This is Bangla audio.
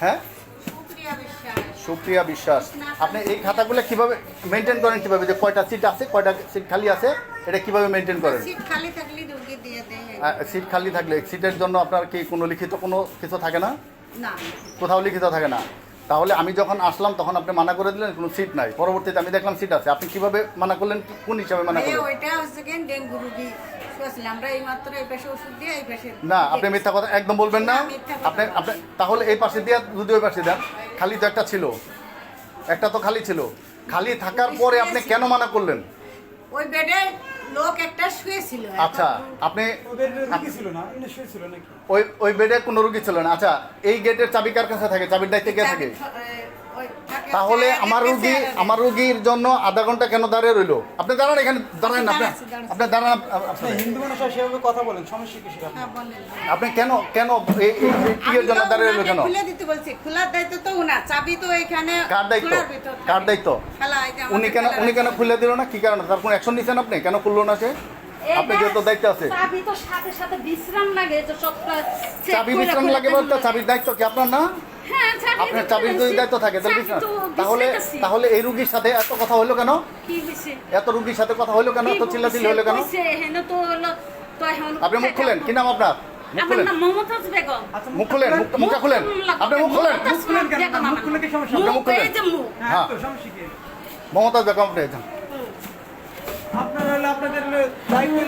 হ্যাঁ, সুপ্রিয়া বিশ্বাস। আপনি এই খাতাগুলো কিভাবে মেনটেন করেন, কিভাবে যে কয়টা সিট আছে, কয়টা সিট খালি আছে, এটা কিভাবে মেনটেন করেন? সিট খালি থাকলে রোগী দিয়ে দেয়। সিট খালি থাকলে সিটের জন্য আপনার কি কোনো লিখিত কোনো কিছু থাকে না? না, কোথাও লিখিত থাকে না। তাহলে আমি যখন আসলাম তখন আপনি মানা করে দিলেন কোনো সিট নাই, পরবর্তীতে আমি দেখলাম সিট আছে, আপনি কিভাবে মানা করলেন, কোন হিসাবে মানা করলেন? ওইটা হচ্ছে কি ডেঙ্গু রোগী শুয়েছিলাম আমরা, এই মাত্র এই পাশে ওষুধ দিয়ে এই পাশে। না, আপনি মিথ্যা কথা একদম বলবেন না। আপনি আপনি তাহলে এই পাশে দিয়ে যদি ওই পাশে দেন, খালি তো একটা ছিল, একটা তো খালি ছিল, খালি থাকার পরে আপনি কেন মানা করলেন? ওই বেডে লোক একটা শুয়েছিল। আচ্ছা, আপনি ছিল না, এমনি শুয়েছিল নাকি? ওই বেডে কোনো রোগী ছিল না। আচ্ছা, এই গেটের চাবি কার কাছে থাকে? চাবির দায়িত্বে কে থাকে? তাহলে আমার রুগীর জন্য আধা ঘন্টা কেন দাঁড়িয়ে রইলো? আপনি দাঁড়ান, এখানে দাঁড়ান না, আপনি দাঁড়ান। হিন্দু মানুষ সেভাবে কথা বলেন, সমস্যা কি সেটা? আপনি কেন কেন এর জন্য দাঁড়িয়ে রইলো কেন? খুলে দিতে বলছি, খোলার দায়িত্ব তো ওনার, চাবি তো এখানে। কার দায়িত্ব? কার দায়িত্ব? উনি কেন খুলে দিল না? কি কারণে? তার কোনো অ্যাকশন নিছেন আপনি? কেন খুললো না সে? আপনি যেহেতু দায়িত্ব আছে, চাবি তো সাথে সাথে বিশ্রাম লাগে, যে সবটা চাবি বিশ্রাম লাগে বলতে চাবির দায়িত্ব কি আপনার না? হ্যাঁ, আপনার চাবির যদি দায়িত্ব থাকে তাহলে এই রুগীর সাথে এত কথা হলো কেন? কি হইছে? এত রুগীর সাথে কথা হলো কেন? এত চিল্লাচিল্লি হলো কেন? হেন তো হলো তো এখন আপনি মুখ খুলেন, কি নাম আপনার? মুখ আমার খুলেন, নাম মমতাজ বেগম। মুখ খুলেন, মুখটা খুলেন, আপনি মুখ খুলেন, মুখ খুলে কি সমস্যা? আপনি মুখ খুলেন। এই যে মুখ। হ্যাঁ, তো সমস্যা কি? মমতাজ বেগম আপনি আপনারা হলে আপনাদের দায়িত্ব